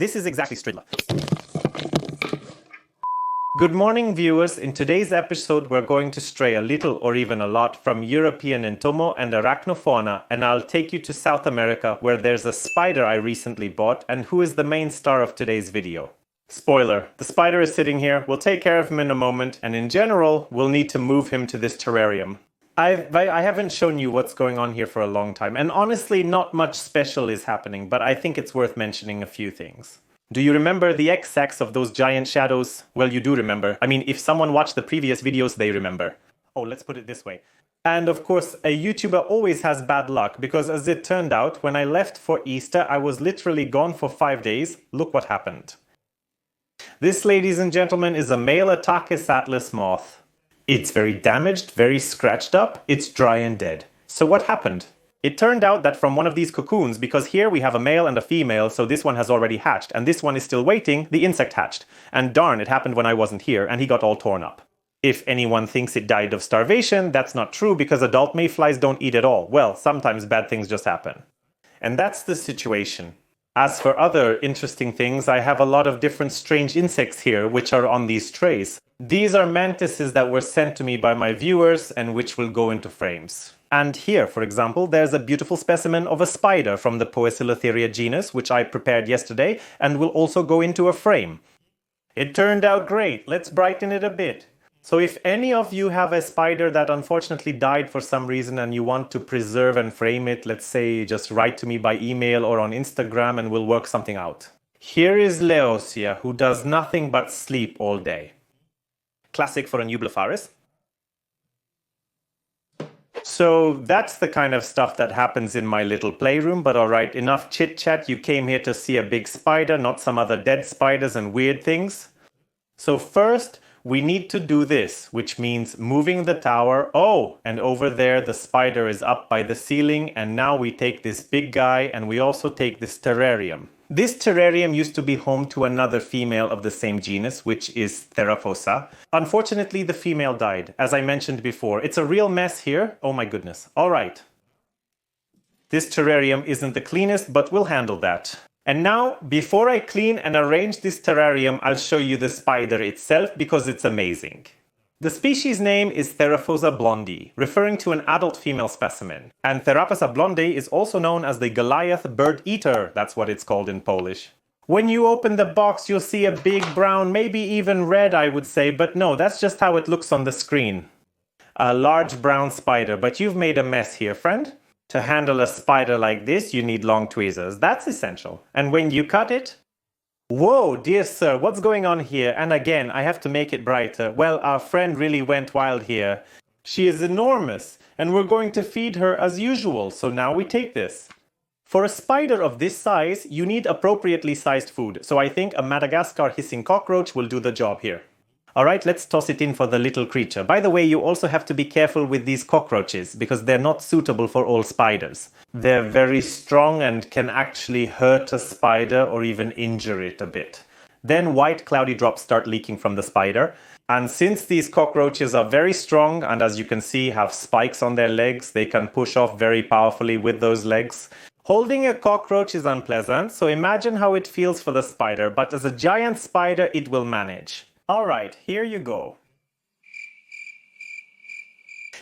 This is exactly Stridla. Good morning, viewers. In today's episode, we're going to stray a little or even a lot from European entomo and arachnofauna, and I'll take you to South America, where there's a spider I recently bought and who is the main star of today's video. Spoiler, the spider is sitting here, we'll take care of him in a moment, and in general, we'll need to move him to this terrarium. I haven't shown you what's going on here for a long time, and honestly, not much special is happening, but I think it's worth mentioning a few things. Do you remember the X-axis of those giant shadows? Well, you do remember. I mean, if someone watched the previous videos, they remember. Oh, let's put it this way. And of course, a YouTuber always has bad luck, because as it turned out, when I left for Easter, I was literally gone for 5 days. Look what happened. This, ladies and gentlemen, is a male Atakis atlas moth. It's very damaged, very scratched up, it's dry and dead. So what happened? It turned out that from one of these cocoons, because here we have a male and a female, so this one has already hatched, and this one is still waiting, the insect hatched. And darn, it happened when I wasn't here, and he got all torn up. If anyone thinks it died of starvation, that's not true, because adult mayflies don't eat at all. Well, sometimes bad things just happen. And that's the situation. As for other interesting things, I have a lot of different strange insects here, which are on these trays. These are mantises that were sent to me by my viewers and which will go into frames. And here, for example, there's a beautiful specimen of a spider from the Poecilotheria genus, which I prepared yesterday and will also go into a frame. It turned out great. Let's brighten it a bit. So if any of you have a spider that unfortunately died for some reason and you want to preserve and frame it, let's say just write to me by email or on Instagram and we'll work something out. Here is Leosia, who does nothing but sleep all day. Classic for a Nublepharis. So that's the kind of stuff that happens in my little playroom, but alright, enough chit chat. You came here to see a big spider, not some other dead spiders and weird things. So first, we need to do this, which means moving the tower. Oh, and over there the spider is up by the ceiling, and now we take this big guy and we also take this terrarium. This terrarium used to be home to another female of the same genus, which is Theraphosa. Unfortunately, the female died, as I mentioned before. It's a real mess here. Oh my goodness. All right. This terrarium isn't the cleanest, but we'll handle that. And now, before I clean and arrange this terrarium, I'll show you the spider itself because it's amazing. The species name is Theraphosa blondi, referring to an adult female specimen. And Theraphosa blondi is also known as the Goliath Birdeater. That's what it's called in Polish. When you open the box, you'll see a big brown, maybe even red, I would say, but no, that's just how it looks on the screen. A large brown spider, but you've made a mess here, friend. To handle a spider like this, you need long tweezers. That's essential. And when you cut it... Whoa, dear sir, what's going on here? And again, I have to make it brighter. Well, our friend really went wild here. She is enormous, and we're going to feed her as usual, so now we take this. For a spider of this size, you need appropriately sized food, so I think a Madagascar hissing cockroach will do the job here. Alright, let's toss it in for the little creature. By the way, you also have to be careful with these cockroaches, because they're not suitable for all spiders. They're very strong and can actually hurt a spider or even injure it a bit. Then white cloudy drops start leaking from the spider. And since these cockroaches are very strong and, as you can see, have spikes on their legs, they can push off very powerfully with those legs. Holding a cockroach is unpleasant, so imagine how it feels for the spider, but as a giant spider, it will manage. Alright, here you go.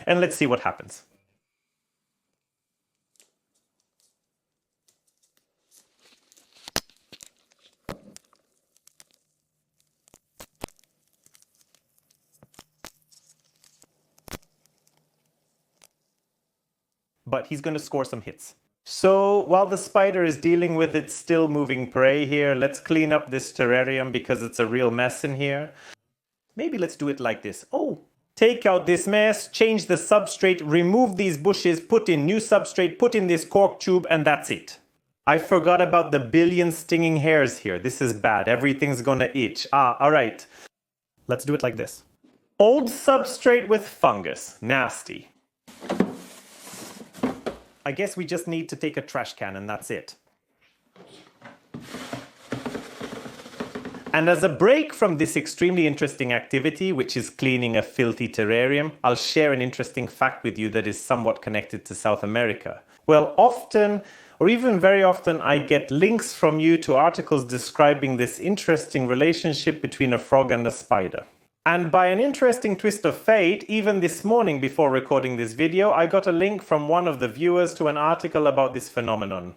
And let's see what happens. But he's going to score some hits. So while the spider is dealing with its still moving prey here, let's clean up this terrarium because it's a real mess in here. Maybe let's do it like this. Oh, take out this mess, change the substrate, remove these bushes, put in new substrate, put in this cork tube, and that's it. I forgot about the billion stinging hairs here. This is bad. Everything's gonna itch. All right. Let's do it like this. Old substrate with fungus. Nasty. I guess we just need to take a trash can and that's it. And as a break from this extremely interesting activity, which is cleaning a filthy terrarium, I'll share an interesting fact with you that is somewhat connected to South America. Well, often or even very often I get links from you to articles describing this interesting relationship between a frog and a spider. And by an interesting twist of fate, even this morning before recording this video, I got a link from one of the viewers to an article about this phenomenon.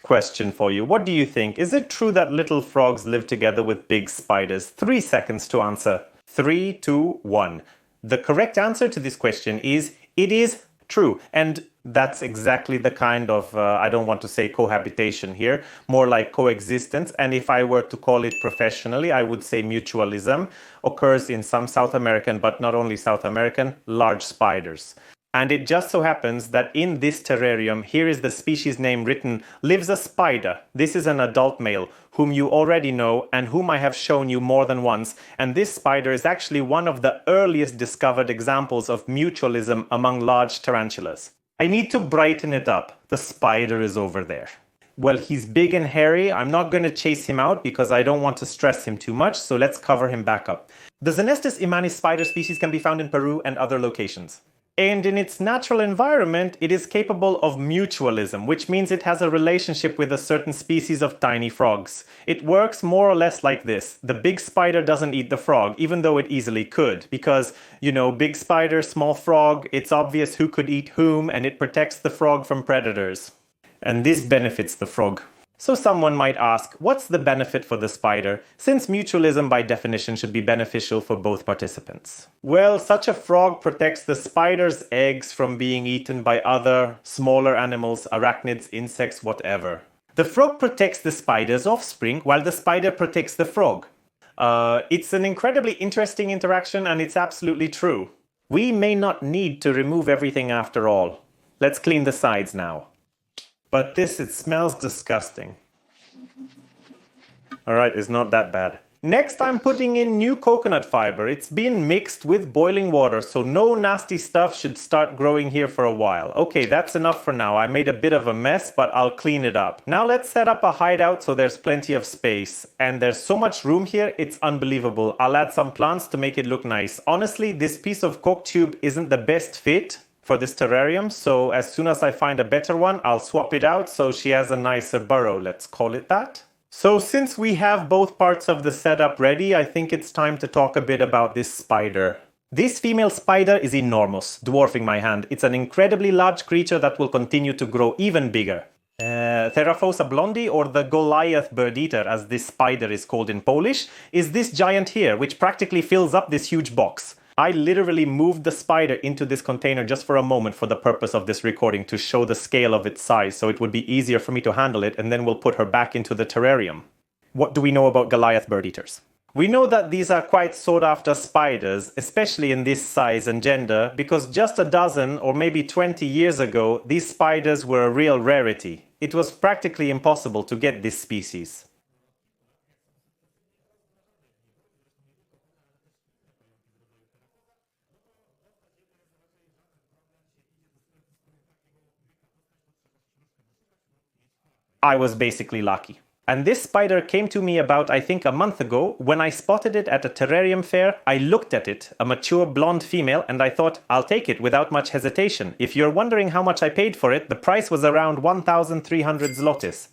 Question for you. What do you think? Is it true that little frogs live together with big spiders? 3 seconds to answer. 3, 2, 1. The correct answer to this question is, it is true. And that's exactly the kind of, I don't want to say cohabitation here, more like coexistence. And if I were to call it professionally, I would say mutualism occurs in some South American, but not only South American, large spiders. And it just so happens that in this terrarium, here is the species name written, lives a spider. This is an adult male, whom you already know and whom I have shown you more than once. And this spider is actually one of the earliest discovered examples of mutualism among large tarantulas. I need to brighten it up. The spider is over there. Well, he's big and hairy. I'm not going to chase him out because I don't want to stress him too much, so let's cover him back up. The Xenestis Immanis spider species can be found in Peru and other locations. And in its natural environment, it is capable of mutualism, which means it has a relationship with a certain species of tiny frogs. It works more or less like this. The big spider doesn't eat the frog, even though it easily could, because, you know, big spider, small frog, it's obvious who could eat whom, and it protects the frog from predators. And this benefits the frog. So someone might ask, what's the benefit for the spider, since mutualism by definition should be beneficial for both participants? Well, such a frog protects the spider's eggs from being eaten by other, smaller animals, arachnids, insects, whatever. The frog protects the spider's offspring, while the spider protects the frog. It's an incredibly interesting interaction, and it's absolutely true. We may not need to remove everything after all. Let's clean the sides now. But this, it smells disgusting. Alright, it's not that bad. Next, I'm putting in new coconut fiber. It's been mixed with boiling water, so no nasty stuff should start growing here for a while. Okay, that's enough for now. I made a bit of a mess, but I'll clean it up. Now let's set up a hideout so there's plenty of space. And there's so much room here, it's unbelievable. I'll add some plants to make it look nice. Honestly, this piece of cork tube isn't the best fit for this terrarium, so as soon as I find a better one, I'll swap it out so she has a nicer burrow, let's call it that. So since we have both parts of the setup ready, I think it's time to talk a bit about this spider. This female spider is enormous, dwarfing my hand. It's an incredibly large creature that will continue to grow even bigger. Theraphosa blondi, or the Goliath Birdeater, as this spider is called in Polish, is this giant here, which practically fills up this huge box. I literally moved the spider into this container just for a moment for the purpose of this recording to show the scale of its size, so it would be easier for me to handle it, and then we'll put her back into the terrarium. What do we know about Goliath bird-eaters? We know that these are quite sought-after spiders, especially in this size and gender, because just a dozen or maybe 20 years ago, these spiders were a real rarity. It was practically impossible to get this species. I was basically lucky. And this spider came to me about, I think, a month ago. When I spotted it at a terrarium fair, I looked at it, a mature blonde female, and I thought, I'll take it without much hesitation. If you're wondering how much I paid for it, the price was around 1,300 zlotys.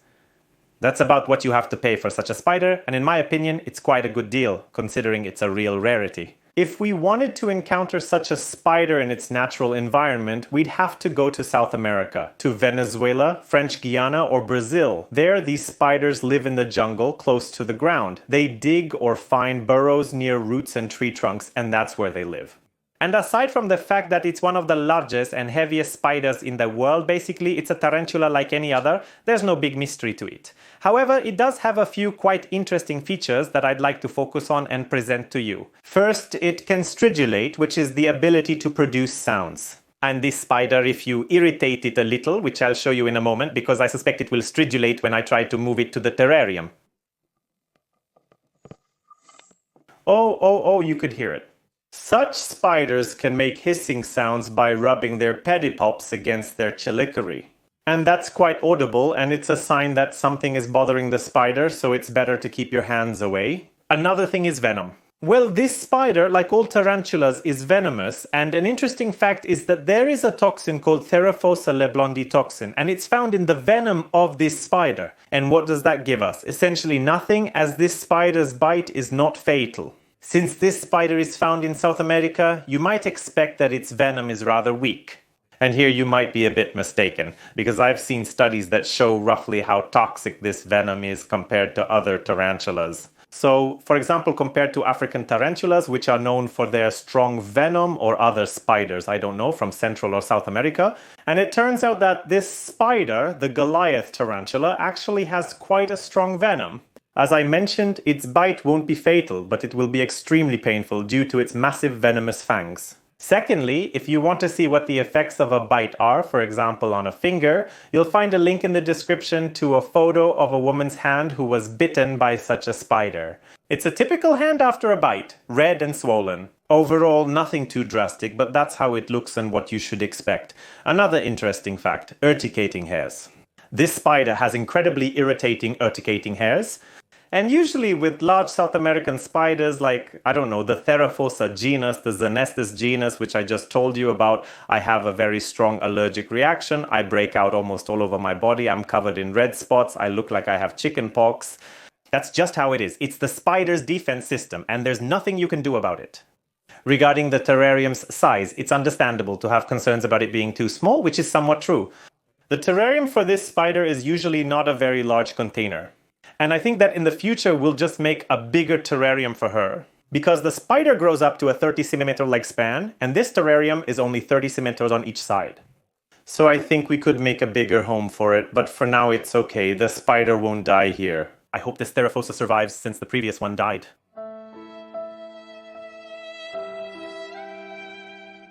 That's about what you have to pay for such a spider, and in my opinion, it's quite a good deal, considering it's a real rarity. If we wanted to encounter such a spider in its natural environment, we'd have to go to South America, to Venezuela, French Guiana, or Brazil. There, these spiders live in the jungle, close to the ground. They dig or find burrows near roots and tree trunks, and that's where they live. And aside from the fact that it's one of the largest and heaviest spiders in the world, basically it's a tarantula like any other, there's no big mystery to it. However, it does have a few quite interesting features that I'd like to focus on and present to you. First, it can stridulate, which is the ability to produce sounds. And this spider, if you irritate it a little, which I'll show you in a moment, because I suspect it will stridulate when I try to move it to the terrarium. Oh, you could hear it. Such spiders can make hissing sounds by rubbing their pedipalps against their chelicerae. And that's quite audible, and it's a sign that something is bothering the spider, so it's better to keep your hands away. Another thing is venom. Well, this spider, like all tarantulas, is venomous, and an interesting fact is that there is a toxin called Theraphosa Blondi toxin, and it's found in the venom of this spider. And what does that give us? Essentially nothing, as this spider's bite is not fatal. Since this spider is found in South America, you might expect that its venom is rather weak. And here you might be a bit mistaken, because I've seen studies that show roughly how toxic this venom is compared to other tarantulas. So, for example, compared to African tarantulas, which are known for their strong venom, or other spiders, I don't know, from Central or South America. And it turns out that this spider, the Goliath tarantula, actually has quite a strong venom. As I mentioned, its bite won't be fatal, but it will be extremely painful due to its massive venomous fangs. Secondly, if you want to see what the effects of a bite are, for example on a finger, you'll find a link in the description to a photo of a woman's hand who was bitten by such a spider. It's a typical hand after a bite, red and swollen. Overall, nothing too drastic, but that's how it looks and what you should expect. Another interesting fact, urticating hairs. This spider has incredibly irritating urticating hairs. And usually with large South American spiders like, I don't know, the Theraphosa genus, the Xenestis genus, which I just told you about, I have a very strong allergic reaction. I break out almost all over my body. I'm covered in red spots. I look like I have chicken pox. That's just how it is. It's the spider's defense system, and there's nothing you can do about it. Regarding the terrarium's size, it's understandable to have concerns about it being too small, which is somewhat true. The terrarium for this spider is usually not a very large container. And I think that in the future we'll just make a bigger terrarium for her. Because the spider grows up to a 30 centimeter leg span, and this terrarium is only 30 centimeters on each side. So I think we could make a bigger home for it, but for now it's okay. The spider won't die here. I hope this Theraphosa survives since the previous one died.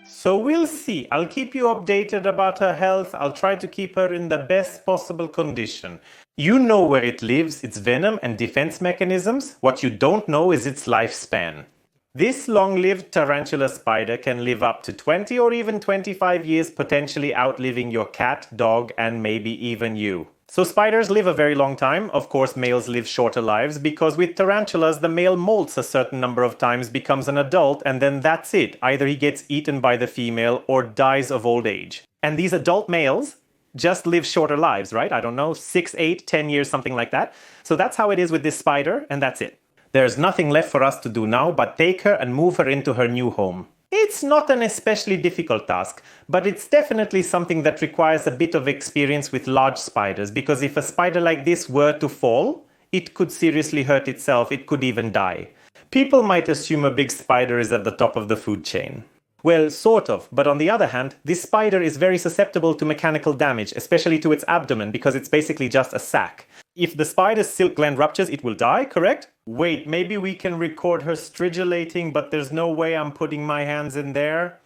So we'll see. I'll keep you updated about her health. I'll try to keep her in the best possible condition. You know where it lives, its venom and defense mechanisms. What you don't know is its lifespan. This long-lived tarantula spider can live up to 20 or even 25 years, potentially outliving your cat, dog, and maybe even you. So spiders live a very long time. Of course, males live shorter lives because with tarantulas, the male molts a certain number of times, becomes an adult, and then that's it. Either he gets eaten by the female or dies of old age. And these adult males just live shorter lives, right? I don't know, 6, 8, 10 years, something like that. So that's how it is with this spider, and that's it. There's nothing left for us to do now but take her and move her into her new home. It's not an especially difficult task, but it's definitely something that requires a bit of experience with large spiders, because if a spider like this were to fall, it could seriously hurt itself, it could even die. People might assume a big spider is at the top of the food chain. Well, sort of, but on the other hand, this spider is very susceptible to mechanical damage, especially to its abdomen, because it's basically just a sac. If the spider's silk gland ruptures, it will die, correct? Wait, maybe we can record her stridulating, but there's no way I'm putting my hands in there.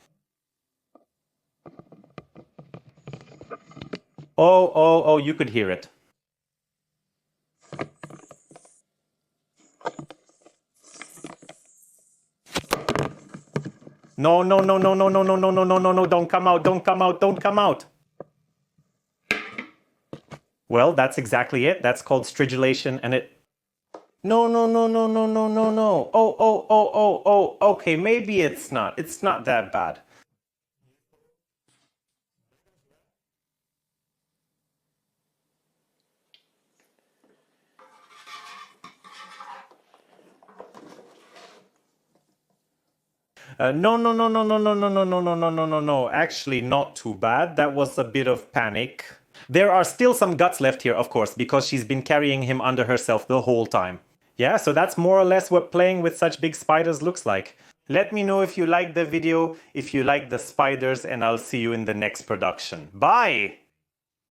Oh, you could hear it. No, don't come out. Well, that's exactly it. That's called stridulation, and it... No. Oh, okay, maybe it's not. It's not that bad. No. Actually, not too bad. That was a bit of panic. There are still some guts left here, of course, because she's been carrying him under herself the whole time. Yeah, so that's more or less what playing with such big spiders looks like. Let me know if you liked the video, if you like the spiders, and I'll see you in the next production. Bye!